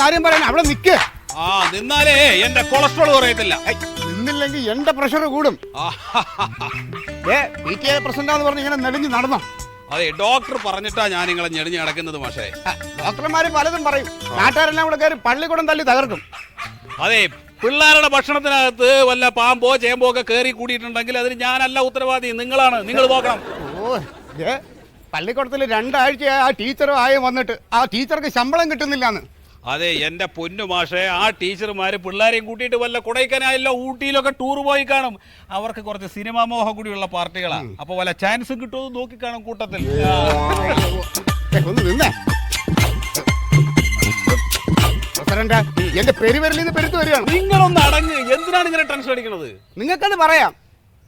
കാര്യം പറയാൻ അവിടെ നിൽക്ക്. നിന്നാലേ എന്റെ കൊളസ്ട്രോൾ കുറയത്തില്ല. നിന്നില്ലെങ്കിൽ എന്റെ പ്രഷർ കൂടും. പ്രസിഡന്റാന്ന് പറഞ്ഞ് ഇങ്ങനെ നെളിഞ്ഞ് നടന്നോ? അതെ, ഡോക്ടർ പറഞ്ഞിട്ടാ ഞാൻ നിങ്ങളെ ഞെളിഞ്ഞ് നടക്കുന്നത്. പക്ഷേ ഡോക്ടർമാര് പലതും പറയും. നാട്ടുകാരെല്ലാം കൂടെ കയറി പള്ളിക്കൂടം തല്ലി തകർക്കും. അതെ, പിള്ളേരുടെ ഭക്ഷണത്തിനകത്ത് വല്ല പാമ്പോ ചേമ്പോ ഒക്കെ കയറി കൂടിയിട്ടുണ്ടെങ്കിൽ അതിന് ഞാനല്ല ഉത്തരവാദി, നിങ്ങളാണ്. നിങ്ങൾ നോക്കണം. പള്ളിക്കൂടത്തിൽ 2 ആഴ്ചയായി ആ ടീച്ചറും ആയും വന്നിട്ട് ആ ടീച്ചർക്ക് ശമ്പളം കിട്ടുന്നില്ലാന്ന്. അതെ എന്റെ പൊന്നു മാഷേ, ആ ടീച്ചർമാര് പിള്ളേരെയും കൂട്ടിയിട്ട് വല്ല കൊടൈക്കനാലിലോ ഊട്ടിയിലൊക്കെ ടൂർ പോയി കാണും. അവർക്ക് കുറച്ച് സിനിമാ മോഹം കൂടിയുള്ള പാർട്ടികളാ. അപ്പൊ വല്ല ചാൻസ് കിട്ടുമെന്ന് നോക്കിക്കാണും കൂട്ടത്തിൽ. ഒന്ന് നിന്നേ എന്റെ പെരുവരലിൽ നിന്ന് പെരുത്ത് വരികയാണ്. നിങ്ങളൊന്ന് അടങ്ങ്. എന്തിനാണ് ഇങ്ങനെ ടെൻഷൻ അടിക്കുന്നത്? നിങ്ങൾക്കത് പറയാം.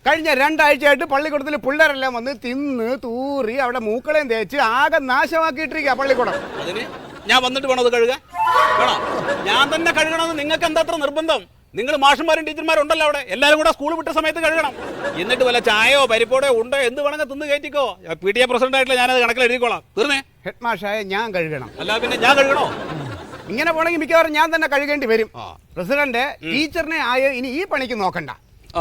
കഴിഞ്ഞ 2 ആഴ്ചയായിട്ട് പള്ളിക്കൂടത്തിൽ പിള്ളേരെല്ലാം വന്ന് തിന്ന് തൂറി അവിടെ മൂക്കളയും തേച്ച് ആകെ നാശമാക്കിയിട്ടിരിക്കുക പള്ളിക്കൂടം. അതിന് ഞാൻ വന്നിട്ട് വേണോ അത് കഴുകാൻ? വേണോ? ഞാൻ തന്നെ കഴുകണമെന്ന് നിങ്ങൾക്ക് എന്താ അത്ര നിർബന്ധം? നിങ്ങൾ മാഷന്മാരും ടീച്ചർമാരും ഉണ്ടല്ലോ അവിടെ, എല്ലാവരും കൂടെ സ്കൂൾ വിട്ട സമയത്ത് കഴുകണം. എന്നിട്ട് വല്ല ചായയോ പരിപ്പോടോ ഉണ്ടോ എന്ത് വേണമെങ്കിൽ തിന്ന് കയറ്റിക്കോ. PTA പ്രസിഡന്റ് ആയിട്ടില്ല, ഞാനത് കണക്കിൽ എഴുതിക്കോളാം. തീർന്നേ. ഹെഡ് മാഷായ ഞാൻ കഴുകണം. അല്ല പിന്നെ ഞാൻ കഴുകണോ? ഇങ്ങനെ പോണെങ്കിൽ മിക്കവാറും ഞാൻ തന്നെ കഴുകേണ്ടി വരും. പ്രസിഡന്റ് ടീച്ചറിനെ ആയ ഇനി ഈ പണിക്ക് നോക്കണ്ട.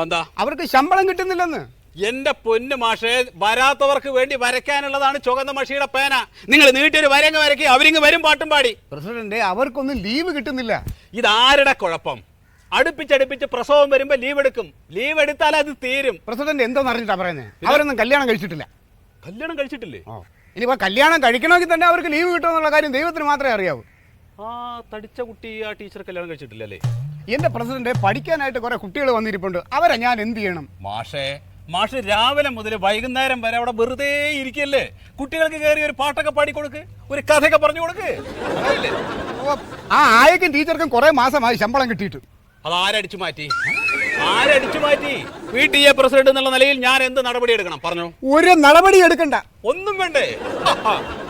എന്താ? അവർക്ക് ശമ്പളം കിട്ടുന്നില്ലെന്ന്. എന്റെ പൊന്നു മാഷേ, വരാത്തവർക്ക് വേണ്ടി വരയ്ക്കാനുള്ളതാണ് ചുവന്ന മഷിയുടെ പേന. നിങ്ങൾ നീട്ടിയൊരു വരങ്ങ് വരയ്ക്കി അവരിങ്ങ് വരും പാട്ടും പാടി. പ്രസിഡന്റ് അവർക്കൊന്നും ലീവ് കിട്ടുന്നില്ല. ഇതാരുടെ കുഴപ്പം? അടുപ്പിച്ചടുപ്പിച്ച് പ്രസവം വരുമ്പോ ലീവ് എടുക്കും. ലീവ് എടുത്താൽ അത് തീരും. പ്രസിഡന്റ് എന്തോന്ന് അറിഞ്ഞിട്ടാ പറയുന്നത്? അവരൊന്നും കല്യാണം കഴിച്ചിട്ടില്ല. കല്യാണം കഴിച്ചിട്ടില്ലേ? ഇനിയിപ്പോ കല്യാണം കഴിക്കണമെങ്കിൽ തന്നെ അവർക്ക് ലീവ് കിട്ടുമെന്നുള്ള കാര്യം ദൈവത്തിന് മാത്രമേ അറിയാവൂ. തടിച്ച കുട്ടി ആ ടീച്ചർ കല്യാണം കഴിച്ചിട്ടില്ലല്ലേ? എന്റെ പ്രസിഡന്റ് പഠിക്കാനായിട്ട് കുറെ കുട്ടികൾ വന്നിരിപ്പുണ്ട്. അവരെ ഞാൻ എന്ത് ചെയ്യണം? മാഷ് രാവിലെ മുതൽ വൈകുന്നേരം വരെ അവിടെ വെറുതെ ഇരിക്കല്ലേ? കുട്ടികൾക്ക് കയറി ഒരു പാട്ടൊക്കെ പാടിക്കൊടുക്ക്, ഒരു കഥയൊക്കെ പറഞ്ഞു കൊടുക്ക്. ആ ആയക്കും ടീച്ചർക്കും കുറെ മാസമായി ശമ്പളം കിട്ടിയിട്ട്. അത് ആരടിച്ചു മാറ്റി? PTA പ്രസിഡന്റ് എന്നുള്ള നിലയിൽ ഞാൻ എന്ത് നടപടി എടുക്കണം പറഞ്ഞു? ഒരു നടപടി എടുക്കണ്ട. ഒന്നും വേണ്ടേ?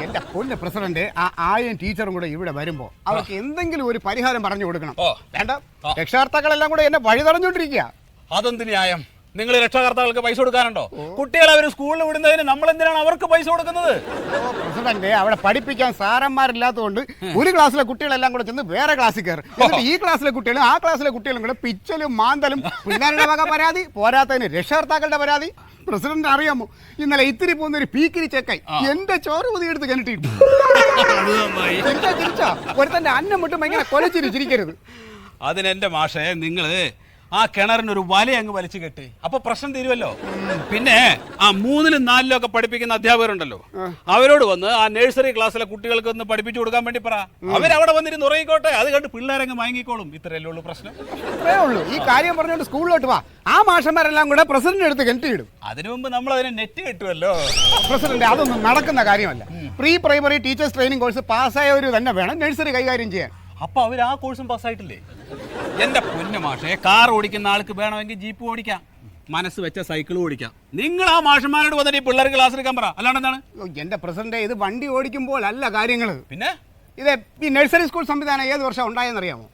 എന്റെ പൊന്ന് പ്രസിഡന്റ്, ആ ആയും ടീച്ചറും കൂടെ ഇവിടെ വരുമ്പോ അവർക്ക് എന്തെങ്കിലും ഒരു പരിഹാരം പറഞ്ഞു കൊടുക്കണം. വേണ്ട, രക്ഷകർത്താക്കളെല്ലാം കൂടെ എന്നെ വഴി തടഞ്ഞോണ്ടിരിക്കുക. അതെന്ത് ന്യായം? നിങ്ങൾ രക്ഷകർത്താക്കൾക്ക് പൈസ കൊടുക്കാനുണ്ടോ? കുട്ടികളെ അവർ സ്കൂളിൽ വിടുന്നതിന് നമ്മൾ എന്തിനാണ് അവർക്ക് പൈസ കൊടുക്കുന്നത്? പ്രസിഡന്റ്, അവിടെ പഠിപ്പിക്കാൻ സാറന്മാരില്ലാത്തതുകൊണ്ട് ഒരു ക്ലാസ്സിലെ കുട്ടികളെല്ലാം കൂടെ ചെന്ന് വേറെ ക്ലാസ്സിൽ കയറും. എന്നിട്ട് ഈ ക്ലാസ്സിലെ കുട്ടികളും ആ ക്ലാസ്സിലെ കുട്ടികളും കൂടെ പിച്ചലും മാന്തലും പിള്ളേരുടെ വക പരാതി, പോരാത്തതിന് രക്ഷകർത്താക്കളുടെ പരാതി. പ്രസിഡന്റ് അറിയാമോ, ഇന്നലെ ഇത്തിരി പോകുന്ന ഒരു പീക്കിരി ചെക്കായി എന്റെ ചോറ് പൊതിയെടുത്ത് കിണറ്റിട്ടു. ഒരുത്തന്റെ അന്നം വിട്ടും ഭയങ്കര കൊലച്ചിരിക്കരുത്. അതിനെന്റെ മാഷേ, നിങ്ങള് ആ കിണറിനൊരു വല അങ്ങ് വലിച്ചു കെട്ടി, അപ്പൊ പ്രശ്നം തീരുമല്ലോ. പിന്നെ ആ 3ലും 4ലും ഒക്കെ പഠിപ്പിക്കുന്ന അധ്യാപകരുണ്ടല്ലോ, അവരോട് വന്ന് ആ നഴ്സറി ക്ലാസ്സിലെ കുട്ടികൾക്ക് ഒന്ന് പഠിപ്പിച്ചു കൊടുക്കാൻ വേണ്ടി പറ. അവരവിടെ വന്നിരുന്ന് ഉറങ്ങിക്കോട്ടെ, അത് കണ്ട് പിള്ളേരങ്ങ് മയങ്ങിക്കോളും. ഇത്രയല്ലേ ഉള്ളൂ പ്രശ്നം. ഇത്രേ ഉള്ളൂ. ഈ കാര്യം പറഞ്ഞുകൊണ്ട് സ്കൂളിലോട്ട് വാ. ആ മാഷന്മാരെല്ലാം കൂടെ പ്രസിഡന്റ് എടുത്ത് കെട്ടിയിടും. അതിനു മുമ്പ് നമ്മൾ അതിനെ നെറ്റ് കിട്ടുമല്ലോ. പ്രസിഡന്റ്, അതൊന്നും നടക്കുന്ന കാര്യമല്ല. Pre primary teachers training course പാസ്സായവർ തന്നെ വേണം നഴ്സറി കൈകാര്യം ചെയ്യാൻ. അപ്പൊ അവർ ആ കോഴ്സും പാസ്സായിട്ടില്ലേ? എന്റെ പൊന്നു മാഷേ, കാർ ഓടിക്കുന്ന ആൾക്ക് വേണമെങ്കിൽ ജീപ്പ് ഓടിക്കാം, മനസ്സ് വെച്ച സൈക്കിൾ ഓടിക്കാം. നിങ്ങൾ ആ മാഷന്മാരോട് വന്നിട്ട് ഈ പിള്ളേർക്ക് ക്ലാസ് എടുക്കാൻ പറ. അല്ലാണ്ട് എന്താണ്? എന്റെ പ്രസിഡന്റ്, ഇത് വണ്ടി ഓടിക്കുമ്പോൾ അല്ല കാര്യങ്ങൾ. പിന്നെ ഇത് ഈ നഴ്സറി സ്കൂൾ സംവിധാനം ഏത് വർഷം ഉണ്ടായെന്നറിയാമോ?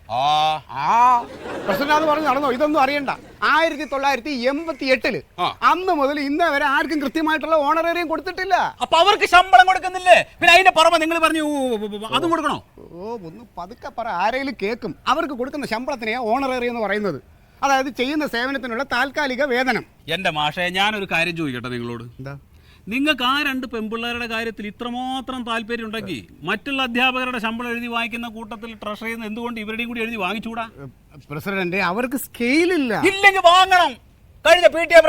പ്രസിഡന്റ് അത് പറഞ്ഞു നടന്നോ? ഇതൊന്നും അറിയണ്ട. 1988 അന്ന് മുതൽ ഇന്ന് വരെ ആർക്കും കൃത്യമായിട്ടുള്ള ഓണറേറിയം കൊടുത്തിട്ടില്ല. അപ്പൊ അവർക്ക് ശമ്പളം കൊടുക്കുന്നില്ലേ? പിന്നെ അതിന്റെ പുറമെ നിങ്ങൾ പറഞ്ഞു അതും കൊടുക്കണോ? ഒന്ന് പതുക്കെ പറ, ആരെങ്കിലും കേൾക്കും. അവർക്ക് കൊടുക്കുന്ന ശമ്പളത്തിനെയാ ഓണറേറിയം എന്ന് പറയുന്നത്. അതായത് ചെയ്യുന്ന സേവനത്തിനുള്ള താൽക്കാലിക വേതനം. എന്റെ മാഷേ, ഞാനൊരു കാര്യം ചോദിക്കട്ടെ നിങ്ങളോട്. എന്താ? നിങ്ങൾക്ക് ആ 2 പെൺപിള്ളേരുടെ കാര്യത്തിൽ ഇത്രമാത്രം താല്പര്യം ഉണ്ടെങ്കിൽ മറ്റുള്ള അധ്യാപകരുടെ ശമ്പളം എഴുതി വാങ്ങിക്കുന്ന കൂട്ടത്തിൽ ട്രഷറിയിൽ നിന്ന് എന്തുകൊണ്ട് ഇവരുടെയും കൂടി എഴുതി വാങ്ങിച്ചൂടാ? പ്രസിഡന്റ്, അവർക്ക് സ്കെയിലില്ല. ഇല്ലെങ്കിൽ വാങ്ങണം. കഴിഞ്ഞ PTA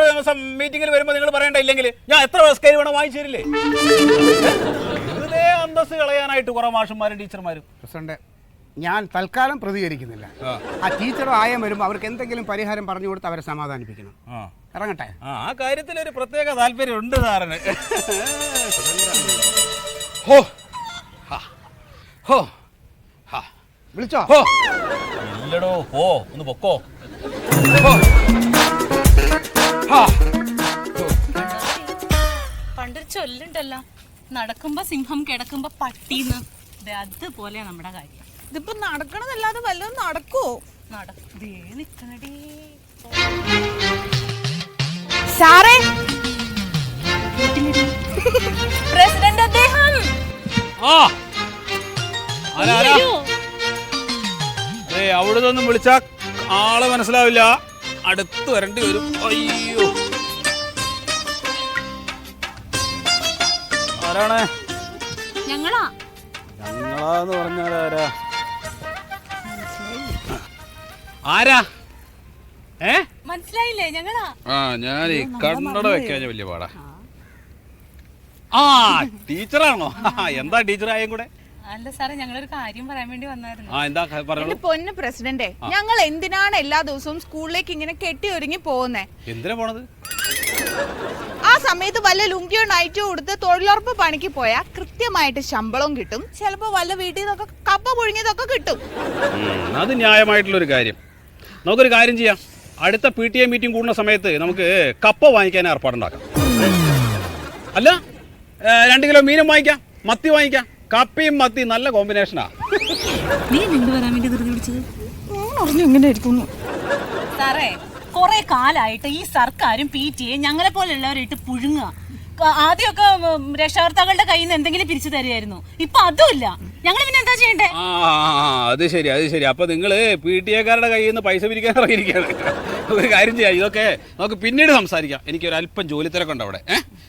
മീറ്റിംഗിൽ വരുമ്പോൾ നിങ്ങൾ പറയണ്ട ഇല്ലെങ്കിൽ ഞാൻ എത്ര സ്കെയിൽ വേണം വാങ്ങിച്ചു തരില്ലേ? വെറുതെ അന്തസ് കളയാനായിട്ട് കുറെ മാഷന്മാരും ടീച്ചർമാരും. പ്രസിഡന്റ്, ഞാൻ തൽക്കാലം പ്രതികരിക്കുന്നില്ല. ആ ടീച്ചറോ ആയം വരുമ്പോൾ അവർക്ക് എന്തെങ്കിലും പരിഹാരം പറഞ്ഞു കൊടുത്ത് അവരെ സമാധാനിപ്പിക്കണം. ഇറങ്ങട്ടെ. ആ കാര്യത്തിൽ ഒരു പ്രത്യേക താല്പര്യം ഉണ്ട് സാറിന്. വിളിച്ചോ? ഇല്ലടോ, പോ, ഒന്ന് പൊക്കോ. പണ്ടൊരു ചൊല്ലുണ്ടല്ലോ, നടക്കുമ്പോ സിംഹം കിടക്കുമ്പോ പട്ടീന്ന്. അതുപോലെ നമ്മുടെ കാര്യം. ഇതിപ്പോ നടക്കണതല്ലാതെ വല്ലതും നടക്കുവോ? നടക്കേ നിക്കണടേ. സാറേ, പ്രസിഡന്റ് അദ്ദേഹം. അവിടെ നിന്നും വിളിച്ചാ ആളെ മനസ്സിലാവില്ല, അടുത്ത് വരേണ്ടി വരും. അയ്യോ, ആരാണ്? ഞങ്ങളാ. ഞങ്ങളാന്ന് പറഞ്ഞാൽ ആരാ? ആരാ? മനസ്സിലായില്ലേ? ഞങ്ങളാ. ആ, ഞാൻ കണ്ണട വെക്കാൻ വലിയ പാടാ. ആ, ടീച്ചറാണോ? എന്താ ടീച്ചറായും കൂടെ? അല്ല സാറേ, ഞങ്ങളൊരു കാര്യം പറയാൻ വേണ്ടി വന്നായിരുന്നു. ആ, എന്താ പറഞ്ഞു? പൊന്ന് പ്രസിഡന്റെ, ഞങ്ങൾ എന്തിനാണ് എല്ലാ ദിവസവും സ്കൂളിലേക്ക് ഇങ്ങനെ കെട്ടി ഒരുങ്ങി പോകുന്നേ? എന്തിനാ പോണത്? ആ സമയത്ത് വല്ല ലുങ്കിയോ നൈറ്റോ കൊടുത്ത് തൊഴിലുറപ്പ് പണിക്ക് പോയാൽ കൃത്യമായിട്ട് ശമ്പളവും കിട്ടും. ചിലപ്പോ വല്ല വീട്ടിൽ നിന്നൊക്കെ കപ്പ പുഴുങ്ങിയതൊക്കെ കിട്ടും. അത് ന്യായമായിട്ടുള്ളൊരു കാര്യം. നമുക്കൊരു കാര്യം ചെയ്യാം, അടുത്ത PTA മീറ്റിംഗ് കൂടുന്ന സമയത്ത് നമുക്ക് കപ്പ വാങ്ങിക്കാൻ ഏർപ്പാടുണ്ടാക്കാം. അല്ല, 2 കിലോ മീനും വാങ്ങിക്കാം, മത്തി വാങ്ങിക്കാം. കപ്പയും മത്തി നല്ല കോമ്പിനേഷനാ. നീ എന്ത് വരാൻ വേണ്ടി ധൃതി പിടിച്ചത്? എങ്ങനെ ഇരിക്കുന്നു സാറേ, കുറെ കാലായിട്ട് ഈ സർക്കാരും PTA ഞങ്ങളെ പോലെയുള്ളവരായിട്ട് പുഴുങ്ങുക. ആദ്യമൊക്കെ രക്ഷകർത്താക്കളുടെ കയ്യിൽ നിന്ന് എന്തെങ്കിലും പിരിച്ചു തരുമായിരുന്നു. ഇപ്പൊ അതുമില്ല. ഞങ്ങൾ പിന്നെ എന്താ ചെയ്യണ്ടേ? ആ, അത് ശരി. അപ്പൊ നിങ്ങള് PTA-കാരുടെ കയ്യിൽ നിന്ന് പൈസ പിരിക്കാൻ ഇറങ്ങിയിരിക്കുകയാണ്. ഒരു കാര്യം ചെയ്യാം, ഇതൊക്കെ നമുക്ക് പിന്നീട് സംസാരിക്കാം. എനിക്കൊരു അല്പം ജോലി തിരക്കുണ്ട് അവിടെ.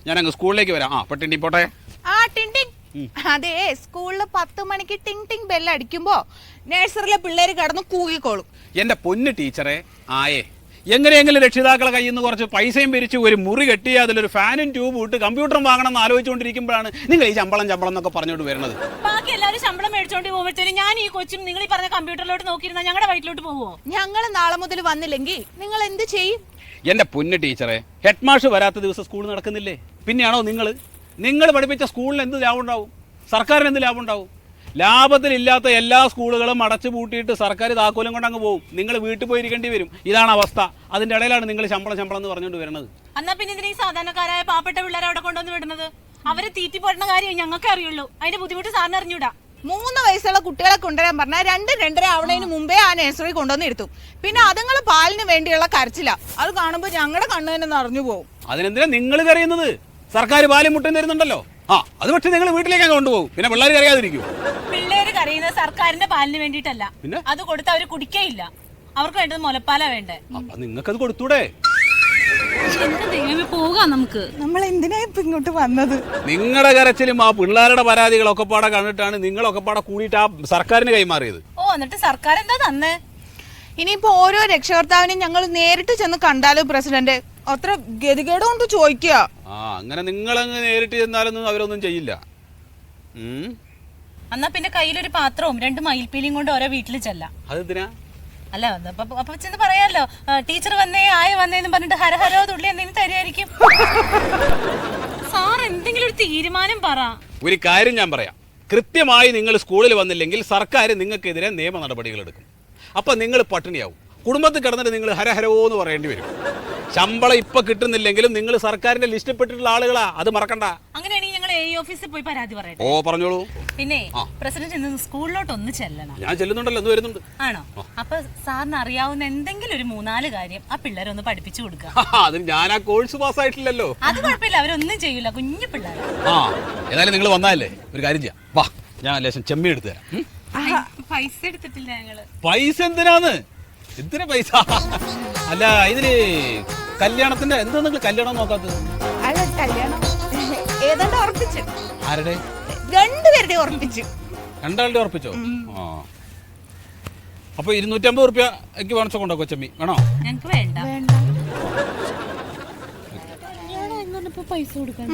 ഞാൻ അങ്ങ് സ്കൂളിലേക്ക് വരാം. ആ, പെട്ടിണ്ടി പോട്ടെ. ആ, ടിങ് ടിങ്. അതെ, സ്കൂളില് 10 മണിക്ക് ടിങ് ടിങ് ബെല്ല് അടിക്കുമ്പോ നഴ്സറിയിലെ പിള്ളേര് കിടന്ന് കൂകിക്കോളും. എന്റെ പൊന്ന് ടീച്ചറെ, ആയേ എങ്ങനെയെങ്കിലും രക്ഷിതാക്കളെ കയ്യിൽ നിന്ന് കുറച്ച് പൈസയും പിരിച്ച് ഒരു മുറി കെട്ടി അതിലൊരു ഫാനും ട്യൂബും ഇട്ട് കമ്പ്യൂട്ടറും വാങ്ങണം എന്ന് ആലോചിച്ചുകൊണ്ടിരിക്കുമ്പോഴാണ് നിങ്ങൾ ഈ ശമ്പളം എന്നൊക്കെ പറഞ്ഞുകൊണ്ട് വരുന്നത്. ബാക്കി എല്ലാവരും ശമ്പളം മേടിച്ചോണ്ട് പോകുമ്പോഴത്തേനും ഞാൻ ഈ കൊച്ചും നിങ്ങൾ ഈ പറഞ്ഞ കമ്പ്യൂട്ടറിലോട്ട് നോക്കിയിരുന്ന ഞങ്ങളുടെ വയറ്റിലോട്ട് പോവോ? ഞങ്ങൾ നാളെ മുതൽ വന്നില്ലെങ്കിൽ നിങ്ങൾ എന്ത് ചെയ്യും? എന്റെ പൊന്ന് ടീച്ചറെ, ഹെഡ് മാഷ് വരാത്ത ദിവസം സ്കൂൾ നടക്കുന്നില്ലേ? പിന്നെയാണോ നിങ്ങൾ പഠിപ്പിച്ച സ്കൂളിന് എന്ത് ലാഭം ഉണ്ടാവും? സർക്കാരിന് എന്ത് ലാഭം ഉണ്ടാവും? ലാഭത്തിലില്ലാത്ത എല്ലാ സ്കൂളുകളും അടച്ചു പൂട്ടിയിട്ട് സർക്കാർ താക്കോലും കൊണ്ട് അങ്ങ് പോകും. നിങ്ങൾ വീട്ടിൽ പോയിരിക്കേണ്ടി വരും. ഇതാണ് അവസ്ഥ. അതിന്റെ ഇടയിലാണ് നിങ്ങൾ ശമ്പളം എന്ന് പറഞ്ഞുകൊണ്ട് വരുന്നത്. എന്നാ പിന്നെ ഇതിന് ഈ സാധാരണക്കാരായ പാവപ്പെട്ട പിള്ളേരെ അവിടെ കൊണ്ടുവന്ന് വിടുന്നത്? അവരെ തീറ്റിപ്പോട്ടുന്ന കാര്യം ഞങ്ങൾക്ക് അറിയുള്ളൂ. അതിന്റെ ബുദ്ധിമുട്ട് സാറിന് അറിഞ്ഞൂടാ. 3 വയസ്സുള്ള കുട്ടികളെ കൊണ്ടുവരാൻ പറഞ്ഞാൽ 2-2.5 ആവണതിന് മുമ്പേ ആ നഴ്സറി കൊണ്ടുവന്ന് ഇരുത്തും. പിന്നെ അതുങ്ങൾ പാലിന് വേണ്ടിയുള്ള കരച്ചില്ല. അത് കാണുമ്പോൾ ഞങ്ങളുടെ കണ്ണ് തന്നെ നിറഞ്ഞു പോകും. അതിനെന്തിനാ നിങ്ങൾ കരയുന്നത്? സർക്കാർ പാലും മുട്ടും തരുന്നുണ്ടല്ലോ. അത് പക്ഷെ നിങ്ങൾ വീട്ടിലേക്ക് കൊണ്ടുപോകും. പിന്നെ പിള്ളേർ കരയാതിരിക്കും. പിള്ളേര് കരയുന്നത് സർക്കാരിന്റെ പാലിന് വേണ്ടിയിട്ടല്ല. പിന്നെ അത് കൊടുത്ത് അവര് കുടിക്കേയില്ല. അവർക്ക് വേണ്ടത് മുലപ്പാല വേണ്ടേ? നിങ്ങൾക്കത് കൊടുത്തൂടെ? പോകാം നമുക്ക്. നമ്മൾ എന്തിനാ ഇപ്പൊ ഇങ്ങോട്ട് വന്നത്? നിങ്ങളുടെ കരച്ചിലും ആ പിള്ളേരുടെ പരാതികളൊക്കെ പാടെ കണ്ടിട്ടാണ് നിങ്ങളൊക്കെ പാടെ കൂടിയിട്ട് ആ സർക്കാരിന് കൈമാറിയത്. എന്നിട്ട് സർക്കാർ എന്താ തന്നേ? ഇനിയിപ്പോ ഓരോ രക്ഷകർത്താവിനെയും ഞങ്ങൾ നേരിട്ട് ചെന്ന് കണ്ടാലോ പ്രസിഡന്റ്? അത്ര ഗതികേട് കൊണ്ട് ചോദിക്കുക. അങ്ങനെ നിങ്ങളങ്ങ് നേരിട്ട് ചെന്നാലൊന്നും അവരൊന്നും ചെയ്യില്ല. എന്നാ പിന്നെ കയ്യിലൊരു പാത്രവും 2 മയിൽപ്പീലിയും കൊണ്ട് ഓരോ വീട്ടിൽ ചെല്ലാം. അതെന്തിനാ? അല്ല, അപ്പൊ ചെന്ന് പറയാലോ, ടീച്ചർ വന്നേ വന്നേന്ന് പറഞ്ഞിട്ട് ഹരഹരോ തുള്ളി എന്തെങ്കിലും തരുമായിരിക്കും. സാർ എന്തെങ്കിലും ഒരു തീരുമാനം പറ. ഒരു കാര്യം ഞാൻ പറയാം. കൃത്യമായി നിങ്ങൾ സ്കൂളിൽ വന്നില്ലെങ്കിൽ സർക്കാർ നിങ്ങൾക്കെതിരെ നിയമ നടപടികൾ എടുക്കും. അപ്പൊ നിങ്ങൾ പട്ടിണിയാവും. കുടുംബത്തിൽ കിടന്നിട്ട് നിങ്ങൾ ഹരഹരോ എന്ന് പറയേണ്ടി വരും. ശമ്പളം ഇപ്പൊ കിട്ടുന്നില്ലെങ്കിലും നിങ്ങൾ സർക്കാരിന്റെ ലിസ്റ്റിൽ പെട്ടിട്ടുള്ള ആളുകളാ, അത് മറക്കണ്ട. അങ്ങനെയാണെങ്കിൽ ഞങ്ങൾ AE ഓഫീസിൽ പോയി പരാതി പറയട്ടെ? പറഞ്ഞോളൂ. പിന്നെ പ്രസിഡന്റ് ഇന്ന് സ്കൂളിലോട്ട് ഒന്ന് ചെല്ലണം. ഞാൻ ചെല്ലുന്നുണ്ടല്ലോ, എന്ന് വരുന്നുണ്ട്. ആണോ? അപ്പൊ സാറിന് അറിയാവുന്ന എന്തെങ്കിലും ഒരു 3-4 കാര്യം ആ പിള്ളേരെ ഒന്ന് പഠിപ്പിച്ചു കൊടുക്കുക. അതിന് ഞാൻ ആ കോഴ്സ് പാസ്സായിട്ടില്ലല്ലോ. അത് കുഴപ്പമില്ല, അവരൊന്നും ചെയ്യൂല, കുഞ്ഞു പിള്ളേർ. ഏതായാലും നിങ്ങൾ വന്നാലേ ഒരു കാര്യം ചെയ്യാം. വാ, ഞാൻ ലേശം ചെമ്മീൻ എടുത്തു തരാം. പൈസ എടുത്തിട്ടില്ല ഞങ്ങള്. പൈസ എന്തിനാന്ന്? എന്തിനാ പൈസ? അല്ല, ഇതിന് കല്യാണത്തിന്റെ എന്താ നിങ്ങൾ കല്യാണം നോക്കാത്തത്? അല്ല, കല്യാണം ഏതാണ്ട് ഉറപ്പിച്ചു. ആരുടെ? 2 പേരുടെ ഉറപ്പിച്ചു. 2 ആളുടെ ഉറപ്പിച്ചോ? അപ്പൊ 250 റുപ്യ എനിക്ക് വേണിച്ചോ കൊണ്ടോ കൊച്ചമ്മി വേണോ? ഞങ്ങക്ക് വേണ്ട. പൈസ കൊടുക്കാൻ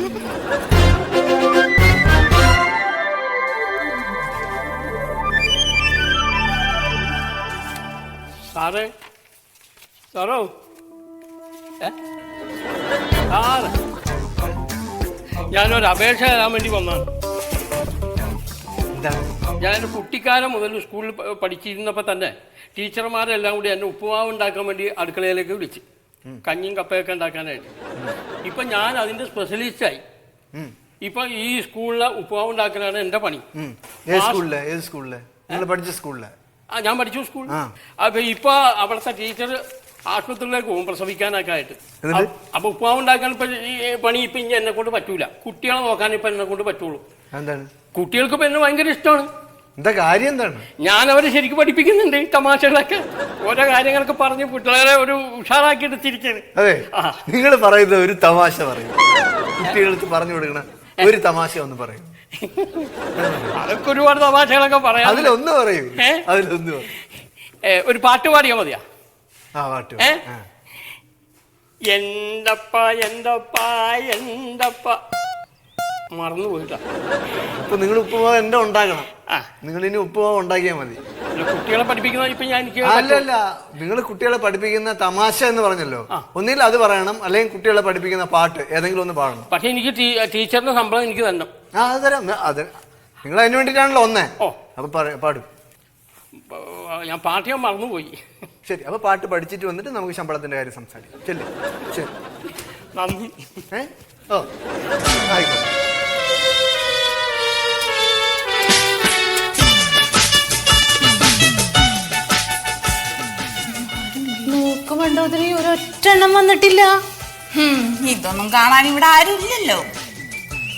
സാറേ, സാറോ, ഞാനൊരു അപേക്ഷ തരാൻ വേണ്ടി വന്നതാണ്. ഞാൻ കുട്ടിക്കാലം മുതൽ സ്കൂളിൽ പഠിച്ചിരുന്നപ്പോൾ തന്നെ ടീച്ചർമാരെല്ലാം കൂടി എന്നെ ഉപ്പുമാവ് ഉണ്ടാക്കാൻ വേണ്ടി അടുക്കളയിലേക്ക് വിളിച്ച് കഞ്ഞിയും കപ്പയൊക്കെ ഉണ്ടാക്കാനായിട്ട്. ഇപ്പം ഞാൻ അതിൻ്റെ സ്പെഷ്യലിസ്റ്റായി. ഇപ്പം ഈ സ്കൂളിലെ ഉപ്പുമാവ് ഉണ്ടാക്കലാണ് എൻ്റെ പണി. ഞാൻ പഠിച്ചു സ്കൂളിൽ. അപ്പൊ ഇപ്പൊ അവിടുത്തെ ടീച്ചർ ആശുപത്രിയിലേക്ക് പോകും പ്രസവിക്കാനൊക്കെ ആയിട്ട്. അപ്പൊ ഉപ്പുമാവ് ഉണ്ടാക്കാൻ ഇപ്പൊ ഈ പണി ഇപ്പൊ ഇനി എന്നെ കൊണ്ട് പറ്റൂല. കുട്ടികളെ നോക്കാൻ ഇപ്പൊ എന്നെ കൊണ്ട് പറ്റുള്ളൂ. കുട്ടികൾക്ക് ഇപ്പൊ എന്നെ ഭയങ്കര ഇഷ്ടമാണ്. എന്താ കാര്യം എന്താണ്? ഞാൻ അവരെ ശരിക്കും പഠിപ്പിക്കുന്നുണ്ട് ഈ തമാശകളൊക്കെ, ഓരോ കാര്യങ്ങളൊക്കെ പറഞ്ഞ് കുട്ടികളെ ഒരു ഉഷാറാക്കി എടുത്തിരിക്കുകയാണ്. അതെ, നിങ്ങൾ പറയുന്ന ഒരു തമാശ പറയും, കുട്ടികൾക്ക് പറഞ്ഞു കൊടുക്കണ ഒരു തമാശ ഒന്ന് പറയും. അതൊക്കെ ഒരുപാട് തമാശകളൊക്കെ പറയാം. അതിലൊന്ന് പറയൂ. അതിലൊന്ന് പറയും. ഒരു പാട്ട് പാടിയാ മതിയാ? ആ പാട്ട്. എന്തപ്പ എന്തപ്പ എന്തപ്പ മറന്നു പോയിട്ടാ. അപ്പൊ നിങ്ങൾ ഉപ്പുമാവ് എന്റെ ഉണ്ടാക്കണം. ആ, നിങ്ങൾ ഇനി ഉപ്പുമാവ് ഉണ്ടാക്കിയാൽ മതി. കുട്ടികളെ പഠിപ്പിക്കുന്ന ഇപ്പൊ ഞാൻ എനിക്ക് അല്ലല്ല, നിങ്ങൾ കുട്ടികളെ പഠിപ്പിക്കുന്ന തമാശ എന്ന് പറഞ്ഞല്ലോ, ഒന്നിൽ അത് പറയണം, അല്ലെങ്കിൽ കുട്ടികളെ പഠിപ്പിക്കുന്ന പാട്ട് ഏതെങ്കിലും ഒന്ന് പാടണം. പക്ഷെ എനിക്ക് ടീച്ചറിന്റെ ശമ്പളം എനിക്ക് തന്നെ. ആ അത് തരാം. അത് നിങ്ങൾ അതിന് വേണ്ടിയിട്ടാണല്ലോ ഒന്നേ. ഓ, അപ്പൊ പാടും. ഞാൻ പാട്ട് ഞാൻ മറന്നുപോയി. ശരി, അപ്പൊ പാട്ട് പഠിച്ചിട്ട് വന്നിട്ട് നമുക്ക് ശമ്പളത്തിന്റെ കാര്യം സംസാരിക്കാം. ശരി ശരി, നന്ദി. ഓ ആയിക്കോട്ടെ. നോക്കുമ്പോണ്ടോതിരി ഒരൊറ്റെണ്ണം വന്നിട്ടില്ല. ഇതൊന്നും കാണാൻ ഇവിടെ ആരും ഇല്ലല്ലോ.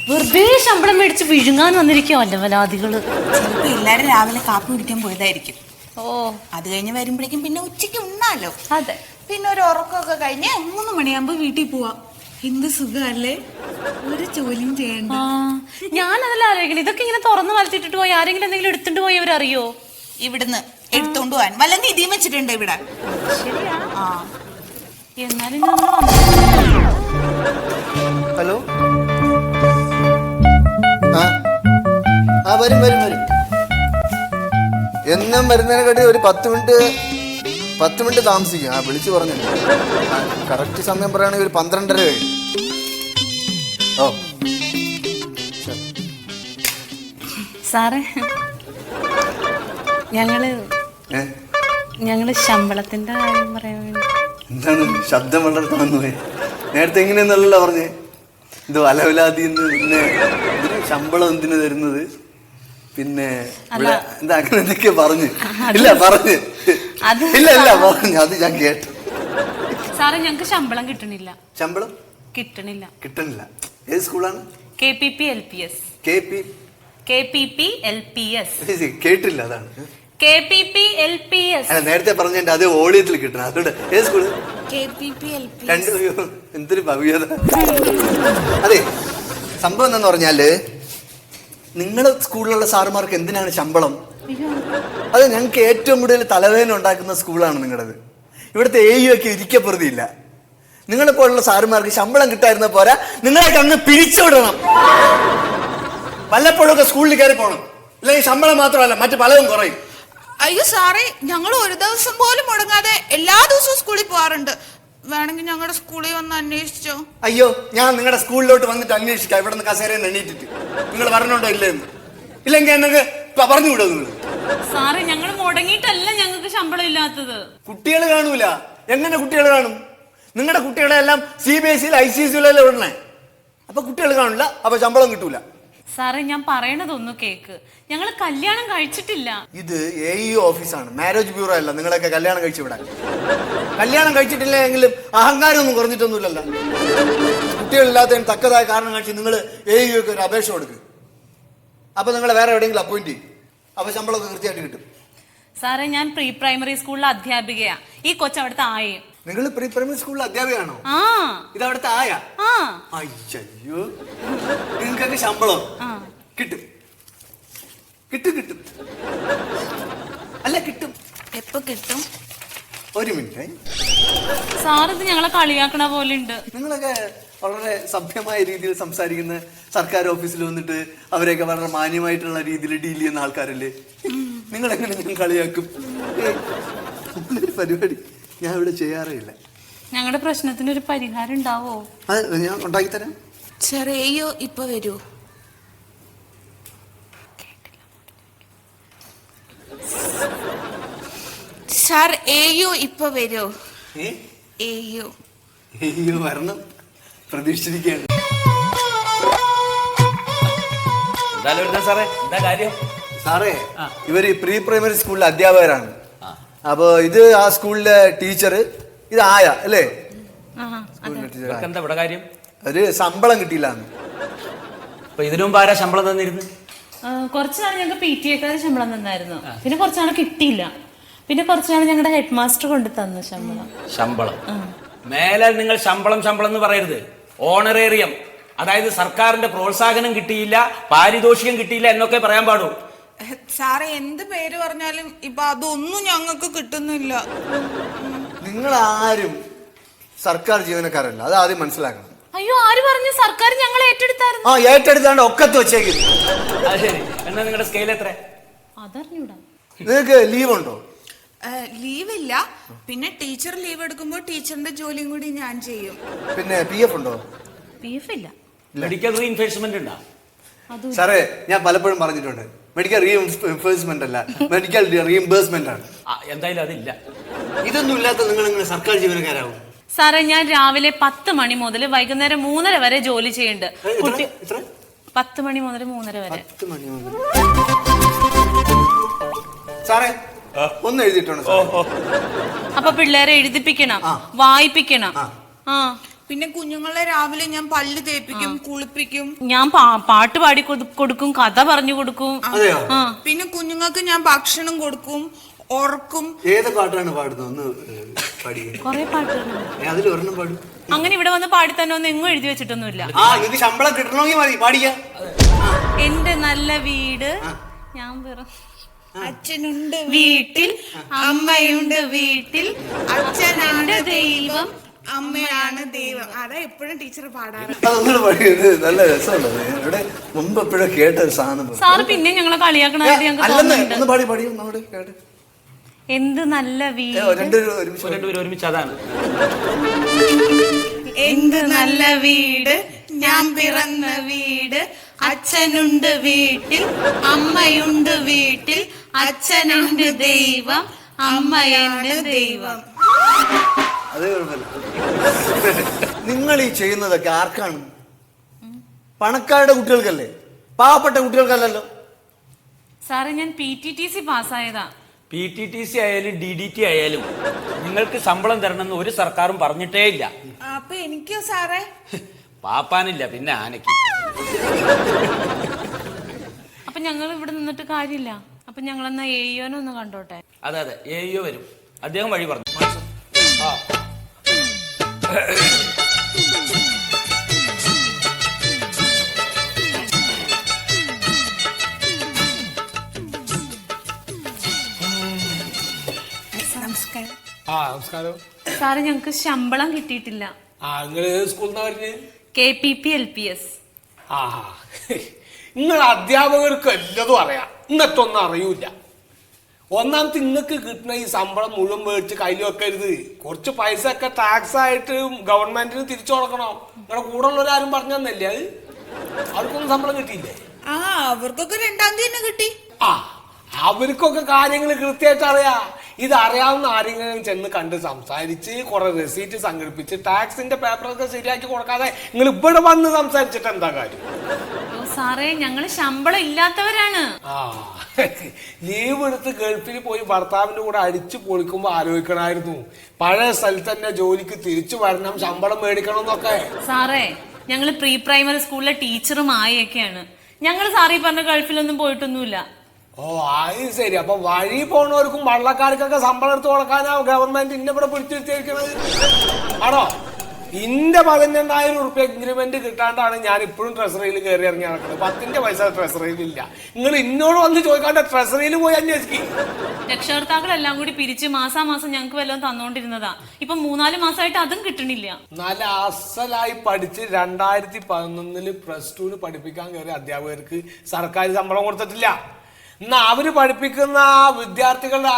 വെറുതെ ശമ്പളം മേടിച്ച് വിഴുങ്ങാൻ വന്നിരിക്കും വല്ലവലാദികള്. ചിലപ്പോ എല്ലാരും രാവിലെ കാപ്പി കുടിക്കാൻ പോയതായിരിക്കും. ഓ, അത് കഴിഞ്ഞ് വരുമ്പോഴേക്കും പിന്നെ ഉച്ചയ്ക്ക് ഉണ്ണാലോ. അതെ. പിന്നെ ഒരു ഉറക്കമൊക്കെ കഴിഞ്ഞ് 3 മണിയാകുമ്പോ വീട്ടിൽ പോവാം. എന്ത് സുഖല്ലേ, ഒരു ജോലിയും ചെയ്യണ്ട. ഞാനതല്ല ആലോചിക്കണം, ഇതൊക്കെ ഇങ്ങനെ തുറന്ന് വലിച്ചിട്ടിട്ട് പോയി ആരെങ്കിലും എന്തെങ്കിലും എടുത്തിട്ട് പോയി അവരറിയോ? ഇവിടുന്ന് എടുത്തോണ്ട് പോവാൻ വല്ല നിധിയും വെച്ചിട്ടുണ്ട് ഇവിടെ. ശരിയാ. ആ, എന്നാലും ഹലോ. ആ വരും വരും വരും. എന്നും വരുന്നതിനെക്കാട്ടി ഒരു 10 മിനിറ്റ് താമസിക്കും. ആ വിളിച്ചു പറഞ്ഞു. കറക്റ്റ് സമയം പറയുകയാണെങ്കിൽ ഒരു 12:30 കഴിയും. ഓ സാറേ, ഞങ്ങള് ശമ്പളത്തിന്റെ കാര്യം പറയാൻ വേണ്ടി. എന്താണ് ശബ്ദം വളരെ താന്നു പോയി? നേരത്തെ എങ്ങനെയെന്നല്ല പറഞ്ഞേ, ഇത് വലവലാതി പിന്നെ ശമ്പളം എന്തിനു തരുന്നത്, പിന്നെ എന്താ അങ്ങനെ എന്തൊക്കെയാ പറഞ്ഞു. ഇല്ല പറഞ്ഞു ഇല്ല ഇല്ല പറഞ്ഞു, അത് ഞാൻ കേട്ടു. സാറേ, ഞങ്ങക്ക് ശമ്പളം കിട്ടണില്ല. ശമ്പളം കിട്ടണില്ല. ഏത് സ്കൂളാണ്? KPP LPS. കേട്ടില്ല, അതാണ്. KPP LPS. നേരത്തെ പറഞ്ഞ അതേ ഓളിയത്തിൽ കിട്ടണം. അതുകൊണ്ട് ഏത് സ്കൂള്? KPP LPS. എന്തൊരു ഭവ്യത. അതെ, സംഭവം എന്താന്ന് പറഞ്ഞാല്, നിങ്ങളുടെ സ്കൂളിലുള്ള സാറുമാർക്ക് എന്തിനാണ് ശമ്പളം? അത് ഞങ്ങൾക്ക് ഏറ്റവും കൂടുതൽ തലവേദന ഉണ്ടാക്കുന്ന സ്കൂളാണ് നിങ്ങളുടേത്. ഇവിടുത്തെ AU ഒക്കെ ഇരിക്കപ്രതിയില്ല. നിങ്ങളെ പോലുള്ള സാറുമാർക്ക് ശമ്പളം കിട്ടായിരുന്ന പോരാ, നിങ്ങളൊക്കെ അങ്ങ് പിരിച്ചുവിടണം. വല്ലപ്പോഴൊക്കെ സ്കൂളിൽ കയറി പോകണം, അല്ലെങ്കിൽ ശമ്പളം മാത്രമല്ല മറ്റു പലതും കുറയും. അയ്യോ സാറേ, ഞങ്ങൾ ഒരു ദിവസം പോലും മുടങ്ങാതെ എല്ലാ ദിവസവും സ്കൂളിൽ പോവാറുണ്ട്. വേണമെങ്കിൽ ഞങ്ങളുടെ സ്കൂളിൽ വന്ന് അന്വേഷിച്ചോ. അയ്യോ, ഞാൻ നിങ്ങളുടെ സ്കൂളിലോട്ട് വന്നിട്ട് അന്വേഷിക്കാം. ഇവിടെ നിന്ന് കസേരയിൽ എണ്ണീറ്റിട്ട് നിങ്ങൾ പറഞ്ഞോണ്ടോ ഇല്ലെന്ന്. ഇല്ലെങ്കിൽ എന്നൊക്കെ പറഞ്ഞു വിടും നിങ്ങൾ. സാറേ, ഞങ്ങൾ മുടങ്ങിയിട്ടല്ല ഞങ്ങൾക്ക് ശമ്പളം ഇല്ലാത്തത്. കുട്ടികൾ കാണൂല. എങ്ങനെ കുട്ടികൾ കാണും? നിങ്ങളുടെ കുട്ടികളെ എല്ലാം CBSE ICSE വിടണേ. അപ്പൊ കുട്ടികൾ കാണില്ല, അപ്പൊ ശമ്പളം കിട്ടൂല. സാറേ, ഞാൻ പറയണതൊന്നു കേക്ക്. ഞങ്ങൾ കല്യാണം കഴിച്ചിട്ടില്ല. ഇത് AEO ഓഫീസാണ്, മാരേജ് ബ്യൂറോ അല്ല. നിങ്ങളൊക്കെ കല്യാണം കഴിച്ചു വിടാൻ. കല്യാണം കഴിച്ചിട്ടില്ലെങ്കിലും അഹങ്കാരമൊന്നും കുറഞ്ഞിട്ടൊന്നുമില്ലല്ലോ. കുട്ടികളില്ലാത്തതിന് തക്കതായ കാരണം കഴിച്ച് നിങ്ങൾ AEO ഒരു അപേക്ഷ കൊടുക്കുക. അപ്പൊ നിങ്ങൾ വേറെ എവിടെയെങ്കിലും അപ്പോയിന്റ് ചെയ്യും. അപ്പൊ ശമ്പളമൊക്കെ കൃത്യമായിട്ട് കിട്ടും. സാറേ, ഞാൻ പ്രീ പ്രൈമറി സ്കൂളിലെ അധ്യാപികയാ. ഈ കൊച്ചു അവിടുത്തെ ആയേ. നിങ്ങൾ പ്രീ പ്രൈമറി സ്കൂളിൽ അധ്യാപികയാണോ? ആ, ഇത് അവിടുത്തെ ആയ. അയ്യോ, നിങ്ങൾക്കൊക്കെ ശമ്പളം കിട്ടും. കിട്ടും അല്ല, കിട്ടും. എപ്പോ കിട്ടും? ഒരു മിനിറ്റ്. സാർ ഇത് ഞങ്ങളെ കളിയാക്കണ പോലെ ഉണ്ട്. നിങ്ങളൊക്കെ വളരെ സഭ്യമായ രീതിയിൽ സംസാരിക്കുന്ന സർക്കാർ ഓഫീസിൽ വന്നിട്ട് അവരെയൊക്കെ വളരെ മാന്യമായിട്ടുള്ള രീതിയിൽ ഡീൽ ചെയ്യുന്ന ആൾക്കാരല്ലേ. നിങ്ങൾ എങ്ങനെ ഞാൻ കളിയാക്കും? പരിപാടി ഞാൻ ഇവിടെ ചെയ്യാറേ ഇല്ല. ഞങ്ങളുടെ പ്രശ്നത്തിന് ഒരു പരിഹാരം ഉണ്ടാവോ? അത് ഞാൻ ഉണ്ടാക്കി തരാം. ചെറിയോ ഇപ്പൊ വരൂ. സാർ AU ഇപ്പൊ വരൂ. AU വരണം, പ്രതീക്ഷിച്ചിരിക്കുകയാണ്. സാറേ, ഇവര് പ്രീ പ്രൈമറി സ്കൂളിലെ അധ്യാപകരാണ്. അപ്പൊ ഇത് ആ സ്കൂളിലെ ടീച്ചർ, ഇത് ആയ അല്ലേ? എന്താ ഇവിടെ കാര്യം? ഒരു ശമ്പളം കിട്ടിയില്ല. ഇതിനു മുമ്പ് ആരാ ശമ്പളം തന്നിരുന്നു? കുറച്ചുനാൾ ഞങ്ങൾക്ക് പി ടി എക്കാർ ശമ്പളം തന്നായിരുന്നു. പിന്നെ കുറച്ചുനാൾ കിട്ടിയില്ല. പിന്നെ കുറച്ചുനാൾ ഞങ്ങളുടെ ഹെഡ് മാസ്റ്റർ കൊണ്ട് തന്നു ശമ്പളം. മേലാൽ നിങ്ങൾ ശമ്പളം എന്ന് പറയരുത്. ഓണറേറിയം, അതായത് സർക്കാരിന്റെ പ്രോത്സാഹനം കിട്ടിയില്ല, പാരിതോഷികം കിട്ടിയില്ല എന്നൊക്കെ പറയാൻ പാടൂ. സാറേ എന്ത് പേര് പറഞ്ഞാലും ഇപ്പൊ അതൊന്നും ഞങ്ങൾക്ക് കിട്ടുന്നില്ല. നിങ്ങൾ ആരും സർക്കാർ ജീവനക്കാരല്ല, അത് ആദ്യം മനസ്സിലാക്കണം. അയ്യോ, ആര് പറഞ്ഞു? സർക്കാർ ഞങ്ങളെ ഏറ്റെടുത്തായിരുന്നു. ഏറ്റെടുത്താണ്ട് ഒക്കത്ത് വെച്ചേക്കുന്നു. അത് ശരി. എന്നാ നിങ്ങളുടെ സ്കെയിൽ എത്ര? അതറിഞ്ഞൂടാ. നിങ്ങൾക്ക് ലീവ് ഉണ്ടോ? ലീവില്ല. പിന്നെ ടീച്ചർ ലീവ് എടുക്കുമ്പോൾ ടീച്ചറിന്റെ ജോലിയും കൂടി ഞാൻ ചെയ്യും. പിന്നെ PF ഉണ്ടോ? PF ഇല്ല. മെഡിക്കൽ റീഇൻഫോഴ്സ്മെന്റ് ഉണ്ടോ? സാറേ, ഞാൻ പലപ്പോഴും പറഞ്ഞിട്ടുണ്ട്, മെഡിക്കൽ റീഇൻഫോഴ്സ്മെന്റ് അല്ല, മെഡിക്കൽ റീഇംബേഴ്സ്മെന്റ് ആണ്. എന്തായാലും അതില്ല. ഇതൊന്നും ഇല്ലാത്ത നിങ്ങൾ സർക്കാർ ജീവനക്കാരാവും. സാറേ, ഞാൻ രാവിലെ 10 മണി മുതൽ വൈകുന്നേരം 3:30 വരെ ജോലി ചെയ്യുന്നുണ്ട്. 10 മണി മുതൽ 3:30 വരെ. സാറേ, ഒന്ന് എഴുതിയിട്ടുണ്ട്. അപ്പൊ പിള്ളേരെ എഴുതിപ്പിക്കണം, വായിപ്പിക്കണം. പിന്നെ കുഞ്ഞുങ്ങളെ രാവിലെ ഞാൻ പല്ല് തേപ്പിക്കും, കുളിപ്പിക്കും. ഞാൻ പാട്ട് പാടി കൊടുക്കും, കഥ പറഞ്ഞു കൊടുക്കും. പിന്നെ കുഞ്ഞുങ്ങൾക്ക് ഞാൻ ഭക്ഷണം കൊടുക്കും, ഉറക്കും. ഏത് പാട്ടാണ് പാടുന്നത്? ഒന്ന് കൊറേ പാട്ടുകൾ. അതിലൊരെണ്ണം പാടും. അങ്ങനെ ഇവിടെ വന്ന് പാടി തന്നെ ഒന്നും എങ്ങും എഴുതി വെച്ചിട്ടൊന്നുമില്ല. ശമ്പളം കിട്ടണമെങ്കിൽ മതി, പാടിക്കാം. എന്റെ നല്ല വീട് ഞാൻ അച്ഛനുണ്ട് വീട്ടിൽ, അമ്മയുണ്ട് വീട്ടിൽ, അച്ഛനാണ് ദൈവം, അമ്മയാണ് ദൈവം. അതാ എപ്പോഴും ടീച്ചർ പാടാറ്. അതൊന്നും പാടിയത് നല്ല രസമുണ്ട്. ഇവിടെ മുമ്പ് എപ്പോഴും കേട്ട ഒരു സാധനം. സാറ് പിന്നെ ഞങ്ങളെ കളിയാക്കണായിട്ട് ഞങ്ങൾക്ക് തോന്നുന്നുണ്ട്. പാടി നമ്മുടെ കേട്ട്. എന്ത് നല്ല വീട്. രണ്ടുപേരും ഒരുമിച്ച് അതാണ്. എന്ത് നല്ല വീട്, ഞാൻ പിറന്ന വീട്, അച്ഛനുണ്ട് വീട്ടിൽ, അമ്മയുണ്ട് വീട്ടിൽ, അച്ഛനുണ്ട് ദൈവം, അമ്മയുണ്ട് ദൈവം. അത് കുഴപ്പമില്ല. നിങ്ങൾ ഈ ചെയ്യുന്നതൊക്കെ ആർക്കാണ്? പണക്കാരുടെ കുട്ടികൾക്കല്ലേ, പാവപ്പെട്ട കുട്ടികൾക്കല്ലല്ലോ. സാറേ, ഞാൻ PTTC പാസ്സായതാ. PTTC ആയാലും DDT ആയാലും നിങ്ങൾക്ക് ശമ്പളം തരണമെന്ന് ഒരു സർക്കാരും പറഞ്ഞിട്ടേ ഇല്ല. അപ്പൊ എനിക്കോ സാറേ? പാപ്പാനില്ല, പിന്നെ ആനയ്ക്ക്. അപ്പൊ ഞങ്ങൾ ഇവിടെ നിന്നിട്ട് കാര്യമില്ല. അപ്പൊ ഞങ്ങളെന്നാ AEO ഒന്ന് കണ്ടോട്ടെ. അതെ AEO വരും. അദ്ദേഹം വഴി പറഞ്ഞു. നമസ്കാരം. സാറ്, ഞങ്ങക്ക് ശമ്പളം കിട്ടിയിട്ടില്ല. KPP LPS. നിങ്ങൾ അധ്യാപകർക്ക് എല്ലാതും അറിയാം, എന്നിട്ടൊന്നും അറിയൂല. ഒന്നാമത്തെ നിങ്ങൾക്ക് കിട്ടുന്ന ഈ ശമ്പളം മുഴുവൻ മേടിച്ച് കയ്യിൽ വെക്കരുത്. കുറച്ച് പൈസ ഒക്കെ ടാക്സ് ആയിട്ട് ഗവൺമെന്റിന് തിരിച്ചു കൊടുക്കണം. നിങ്ങളുടെ കൂടെ ഉള്ളവരാരും പറഞ്ഞു തന്നല്ലേ അത്? അവർക്കൊന്നും ശമ്പളം കിട്ടിയില്ലേ? അവർക്കൊക്കെ 2-ാം തീയതി കിട്ടി. അവർക്കൊക്കെ കാര്യങ്ങൾ കൃത്യമായിട്ട് അറിയാം. ഇത് അറിയാവുന്ന ആരെങ്കിലും ചെന്ന് കണ്ട് സംസാരിച്ച് കുറെ റെസീറ്റ് സംഘടിപ്പിച്ച് ടാക്സിന്റെ പേപ്പറൊക്കെ ശരിയാക്കി കൊടുക്കാതെ നിങ്ങൾ ഇവിടെ വന്ന് സംസാരിച്ചിട്ട് എന്താ കാര്യം? സാറേ, ഞങ്ങള് ശമ്പളം ഇല്ലാത്തവരാണ്. ലീവ് എടുത്ത് ഗൾഫിൽ പോയി ഭർത്താവിന്റെ കൂടെ അടിച്ചു പൊളിക്കുമ്പോ ആലോചിക്കണമായിരുന്നു, പഴയ സ്ഥലത്ത് തന്നെ ജോലിക്ക് തിരിച്ചു വരണം, ശമ്പളം മേടിക്കണം എന്നൊക്കെ. സാറേ, ഞങ്ങള് പ്രീ പ്രൈമറി സ്കൂളിലെ ടീച്ചറും ആയൊക്കെയാണ്. ഞങ്ങള് സാറീ പറഞ്ഞ ഗൾഫിലൊന്നും പോയിട്ടൊന്നുമില്ല. അത് ശരി. അപ്പൊ വഴി പോണവർക്കും വള്ളക്കാർക്കൊക്കെ ശമ്പളം എടുത്ത് കൊടുക്കാനാ ഗവൺമെന്റ് ഇന്നെ ഇവിടെ പിടിച്ചിരുത്തിയിരിക്കുന്നത് ആണോ? ഇന്റെ 12,000 റുപ്യ ഇൻക്രിമെന്റ് കിട്ടാണ്ടാണ് ഞാൻ ഇപ്പോഴും ട്രഷറിയിൽ കയറി ഇറങ്ങി നടക്കുന്നത്. 10 പൈസ ട്രഷറിയിൽ ഇല്ല. നിങ്ങൾ ഇന്നോട് വന്ന് ചോദിക്കാണ്ട് ട്രഷറിയിൽ പോയി അന്വേഷിക്കും. രക്ഷകർത്താക്കളെല്ലാം കൂടി പിരിച്ച് മാസാമാസം ഞങ്ങൾക്ക് വല്ലതും തന്നോണ്ടിരുന്നതാ. ഇപ്പൊ 3-4 മാസമായിട്ട് അതും കിട്ടണില്ല. നല്ല അസലായി പഠിച്ച് 2011 +2 പഠിപ്പിക്കാൻ കയറിയ അധ്യാപകർക്ക് സർക്കാർ ശമ്പളം കൊടുത്തിട്ടില്ല. എന്നാ അവര് പഠിപ്പിക്കുന്ന വിദ്യാർത്ഥികളുടെ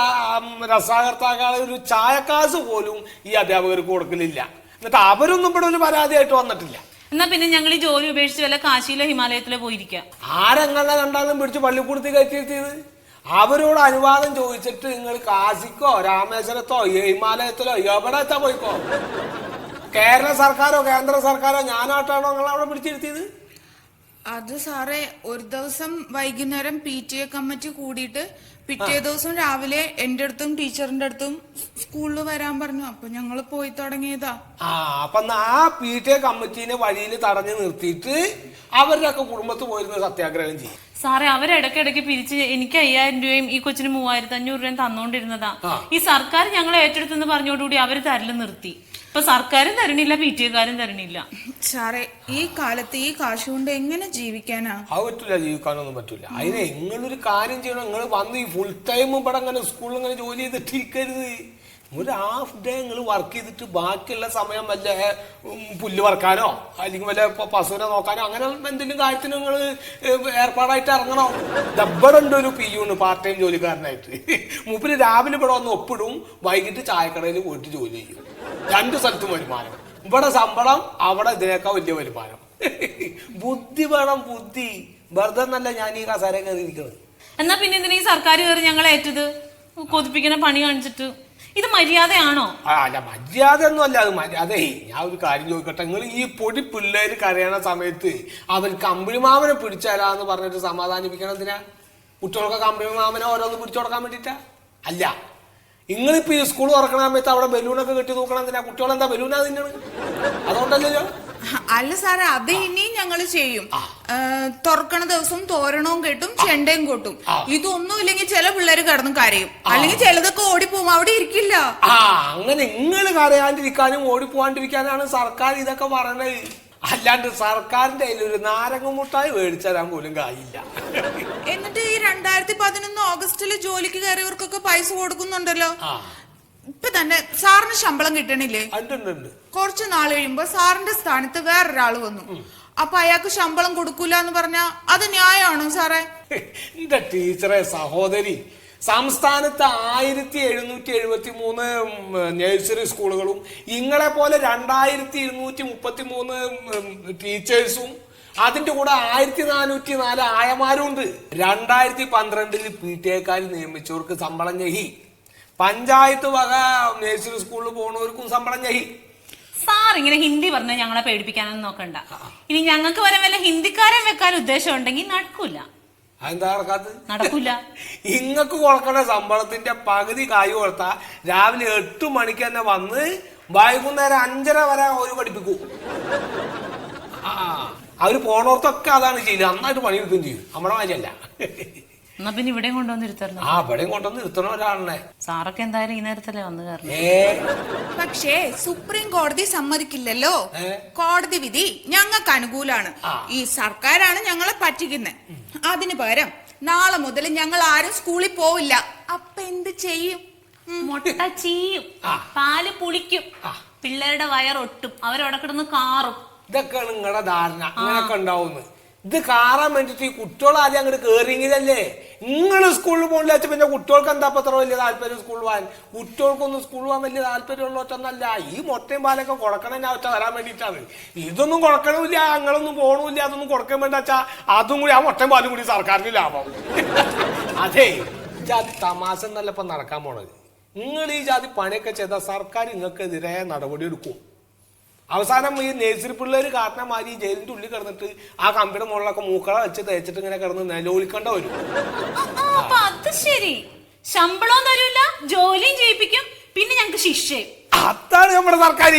രക്ഷാകർത്താക്കളെ ഒരു ചായക്കാസ് പോലും ഈ അധ്യാപകർക്ക് കൊടുക്കലില്ല. എന്നിട്ട് അവരൊന്നും ഇവിടെ ഒരു പരാതിയായിട്ട് വന്നിട്ടില്ല. എന്നാ പിന്നെ ഞങ്ങൾ ഈ ജോലി ഉപേക്ഷിച്ച് വല്ല കാശിയിലോ ഹിമാലയത്തിലോ പോയിരിക്കാം. ആരെങ്ങനെ കണ്ടാലും പിടിച്ച് പള്ളിക്കൂടത്തിൽ കയറ്റിയിരുത്തിയത്? അവരോട് അനുവാദം ചോദിച്ചിട്ട് നിങ്ങൾ കാശിക്കോ രാമേശ്വരത്തോ ഹിമാലയത്തിലോ എവിടെ വെച്ചാ പോയിക്കോ. കേരള സർക്കാരോ കേന്ദ്ര സർക്കാരോ ഞാനായിട്ടാണോ നിങ്ങൾ അവിടെ പിടിച്ചിരുത്തിയത്? അത് സാറേ, ഒരു ദിവസം വൈകുന്നേരം PTA കമ്മിറ്റി കൂടിയിട്ട് പിറ്റേ ദിവസം രാവിലെ എന്റെ അടുത്തും ടീച്ചറിന്റെ അടുത്തും സ്കൂളിൽ വരാൻ പറഞ്ഞു. അപ്പൊ ഞങ്ങൾ പോയി തുടങ്ങിയതാ. അപ്പൊ ആ PTA കമ്മിറ്റീനെ വഴിയിൽ തടഞ്ഞു നിർത്തിയിട്ട് അവരുടെയൊക്കെ കുടുംബത്ത് പോയിരുന്ന സത്യാഗ്രഹം ചെയ്യും. സാറേ അവരിടയ്ക്കിടയ്ക്ക് പിരിച്ച് എനിക്ക് 5000 രൂപയും ഈ കൊച്ചിന് 3500 രൂപയും തന്നോണ്ടിരുന്നതാ. ഈ സർക്കാർ ഞങ്ങളെ ഏറ്റെടുത്തെന്ന് പറഞ്ഞോടുകൂടി അവര് തരല് നിർത്തി. ഇപ്പൊ സർക്കാരും തരണില്ല, PTA-കാരും തരണില്ല. സാറേ ഈ കാലത്ത് ഈ കാശ് കൊണ്ട് എങ്ങനെ ജീവിക്കാനാ? അത് പറ്റൂല, ജീവിക്കാനൊന്നും പറ്റൂല. അതിന് നിങ്ങളൊരു കാര്യം ചെയ്യണം, നിങ്ങൾ വന്ന് ഈ ഫുൾ ടൈം ഇവിടെ അങ്ങനെ സ്കൂളിൽ ഇങ്ങനെ ജോലി ചെയ്തിട്ടിരിക്കരുത്. ഒരു ഹാഫ് ഡേ നിങ്ങൾ വർക്ക് ചെയ്തിട്ട് ബാക്കിയുള്ള സമയം വല്ല പുല്ല് വറക്കാനോ അല്ലെങ്കിൽ വല്ല പശുവിനെ നോക്കാനോ അങ്ങനെ എന്തെങ്കിലും കാര്യത്തിന് നിങ്ങൾ ഏർപ്പാടായിട്ട് ഇറങ്ങണം. ഇവിടെ ഉണ്ട് ഒരു പിയുണ്ട് പാർട്ട് ടൈം ജോലിക്കാരനായിട്ട്. മൂപ്പര് രാവിലെ ഇവിടെ വന്ന് ഒപ്പിടും, വൈകിട്ട് ചായക്കടയിൽ പോയിട്ട് ജോലി ചെയ്യും. 2 സ്ഥലത്തും വരുമാനം. ഇവിടെ ശമ്പളം, അവിടെ ഇതിനേക്കാൾ വലിയ വരുമാനം. ബുദ്ധി വേണം, ബുദ്ധി. വെറുതെ എന്നല്ല ഞാൻ ഈ കസേര കയറിയിരിക്കുന്നത്. എന്നാ പിന്നെ എന്തിനാ ഈ സർക്കാർ കയറി ഞങ്ങളെ ഏറ്റത്? കൊതിപ്പിക്കുന്ന പണി കാണിച്ചിട്ട് ഇത് മര്യാദയാണോ? അല്ല, മര്യാദ ഒന്നും അല്ല. അത് മര്യാദേ. ഞാൻ ഒരു കാര്യം ചോദിക്കട്ടെ, നിങ്ങൾ ഈ പൊടി പിള്ളേര് കരയണ സമയത്ത് അവർക്ക് അമ്പിളിമാമനെ പിടിച്ചാലാന്ന് പറഞ്ഞിട്ട് സമാധാനിപ്പിക്കണം എന്തിനാ? കുട്ടികൾക്ക് അമ്പിളിമാമനെ ഓരോന്ന് പിടിച്ചു കൊടുക്കാൻ വേണ്ടിയിട്ടാ? അല്ല, നിങ്ങളിപ്പോ ഈ സ്കൂൾ തുറക്കണ സമയത്ത് അവിടെ ബലൂണൊക്കെ കെട്ടി നോക്കണം എന്തിനാ? കുട്ടികളെന്താ ബലൂനാ തിന്നാണ്? അതുകൊണ്ടല്ലോ. അല്ല സാറേ, അത് ഇനിയും ഞങ്ങൾ ചെയ്യും. തുറക്കണ ദിവസം തോരണവും കെട്ടും, ചെണ്ടയും കൊട്ടും. ഇതൊന്നും ഇല്ലെങ്കിൽ ചില പിള്ളേര് കിടന്നും കരയും, അല്ലെങ്കിൽ ചിലതൊക്കെ ഓടിപ്പോവും, അവിടെ ഇരിക്കില്ല. അങ്ങനെ നിങ്ങൾ കരയാണ്ടിരിക്കാനും ഓടിപ്പോവാണ്ടിരിക്കാനാണ് സർക്കാർ ഇതൊക്കെ പറയണത്. അല്ലാണ്ട് സർക്കാരിന്റെ കയ്യിൽ ഒരു നാരങ്ങ മുട്ടായി മേടിച്ചു തരാൻ പോലും കായില്ല. എന്നിട്ട് ഈ 2011 ഓഗസ്റ്റില് ജോലിക്ക് കയറിയവർക്കൊക്കെ പൈസ കൊടുക്കുന്നുണ്ടല്ലോ. ഇപ്പൊ തന്നെ സാറിന് ശമ്പളം കിട്ടണില്ലേ? കുറച്ചു നാൾ കഴിയുമ്പോ സാറിന്റെ സ്ഥാനത്ത് വേറൊരാള് വന്നു. അപ്പൊ അയാൾക്ക് ശമ്പളം കൊടുക്കൂല എന്ന് പറഞ്ഞാ അത് ന്യായമാണോ സാറേ? എന്റെ ടീച്ചറെ, സഹോദരി, സംസ്ഥാനത്ത് 1773 നഴ്സറി സ്കൂളുകളും ഇങ്ങളെ പോലെ 2233 ടീച്ചേഴ്സും അതിന്റെ കൂടെ 1404 ആയമാരും ഉണ്ട്. 2012 PTA-ക്കാർ നിയമിച്ചവർക്ക് ശമ്പളം ഞഹി. പഞ്ചായത്ത് വക നഴ്സറി സ്കൂളിൽ പോകുന്നവർക്കും ശമ്പളം ഞഹി. സാർ ഇങ്ങനെ ഹിന്ദി പറഞ്ഞാൽ ഞങ്ങളെ പേടിപ്പിക്കാനൊന്നും നോക്കണ്ട. ഇനി ഞങ്ങൾക്ക് വരെ വല്ല ഹിന്ദിക്കാരൻ വെക്കാൻ ഉദ്ദേശം ഉണ്ടെങ്കിൽ നടക്കൂല. അതെന്താ നടക്കാത്തത്? നടക്കൂല. ഇങ്ങക്ക് കൊടുക്കണ ശമ്പളത്തിന്റെ പകുതി കായ് കൊടുത്താ രാവിലെ 8 മണിക്ക് തന്നെ വന്ന് വൈകുന്നേരം 5:30 വരെ ഒരു പഠിപ്പിക്കൂ. അവര് പോണോർത്തൊക്കെ അതാണ് ചെയ്യുന്നത്. നന്നായിട്ട് പണിയെടുക്കുകയും ചെയ്യും. നമ്മുടെ മാതിരിയല്ല. എന്നാ പിന്നെ ഇവിടെയും കൊണ്ടുവന്നിരുത്തരണം. ഇവിടെയും കൊണ്ടുവന്ന് ഇരുത്തണം ഒരാളിനെ. സാറൊക്കെ എന്തായാലും ഈ നേരത്തല്ലേ വന്നു കയറണം. പക്ഷേ സുപ്രീം കോടതി സമ്മതിക്കില്ലല്ലോ. കോടതി വിധി ഞങ്ങൾക്ക് അനുകൂലാണ്. ഈ സർക്കാരാണ് ഞങ്ങളെ പറ്റിക്കുന്നത്. അതിന് പകരം നാളെ മുതൽ ഞങ്ങൾ ആരും സ്കൂളിൽ പോവില്ല. അപ്പൊ എന്ത് ചെയ്യും? മുട്ട ചീയും, പാല് പുളിക്കും, പിള്ളേരുടെ വയറൊട്ടും, അവരവിടെ കിടന്ന് കാറും. ഇതൊക്കെയാണ് നിങ്ങളുടെ ധാരണ. ഇങ്ങനൊക്കെ ഉണ്ടാവുന്നത്. ഇത് കാറാൻ വേണ്ടിട്ട് ഈ കുട്ടികൾ ആദ്യം അങ്ങോട്ട് കേറിയെങ്കിലല്ലേ. നിങ്ങൾ സ്കൂളിൽ പോകില്ല വെച്ചാൽ പിന്നെ കുട്ടികൾക്ക് എന്താ അത്ര വലിയ താല്പര്യം സ്കൂളിൽ പോകാൻ? കുട്ടികൾക്കൊന്നും സ്കൂളിൽ പോകാൻ വലിയ താല്പര്യമുള്ളതൊന്നല്ല. ഈ മുട്ടയും പാലൊക്കെ കൊടുക്കണതിനെ അവറ്റ തരാൻ വേണ്ടിയിട്ടാണ്. ഇതൊന്നും കൊടുക്കണമില്ല, ഞങ്ങളൊന്നും പോകണമില്ല, അതൊന്നും കൊടുക്കാൻ വേണ്ട വെച്ചാൽ അതും കൂടി ആ മുട്ടയും പാലും കൂടി സർക്കാരിന് ലാഭം. അതെ, ജാതി തമാശ എന്നല്ല ഇപ്പൊ നടക്കാൻ പോണത്. നിങ്ങൾ ഈ ജാതി പണിയൊക്കെ ചെയ്താൽ സർക്കാർ നിങ്ങൾക്കെതിരെ നടപടി എടുക്കും. അവസാനം ഈ നഴ്സറി പിള്ളേര് കാട്ടണ മാതിരി ജയിലിന്റെ ഉള്ളിൽ കിടന്നിട്ട് ആ കമ്പിയുടെ മുകളിലൊക്കെ മൂക്കള വെച്ച് തേച്ചിട്ട് ഇങ്ങനെ കിടന്ന് നിലവിളിക്കേണ്ട വരും. അത് ശരി, ശമ്പളവും തരൂല, ജോലിയും ചെയ്യിപ്പിക്കും, പിന്നെ ഞങ്ങക്ക് ശിക്ഷയും. അതാണ് നമ്മുടെ സർക്കാർ.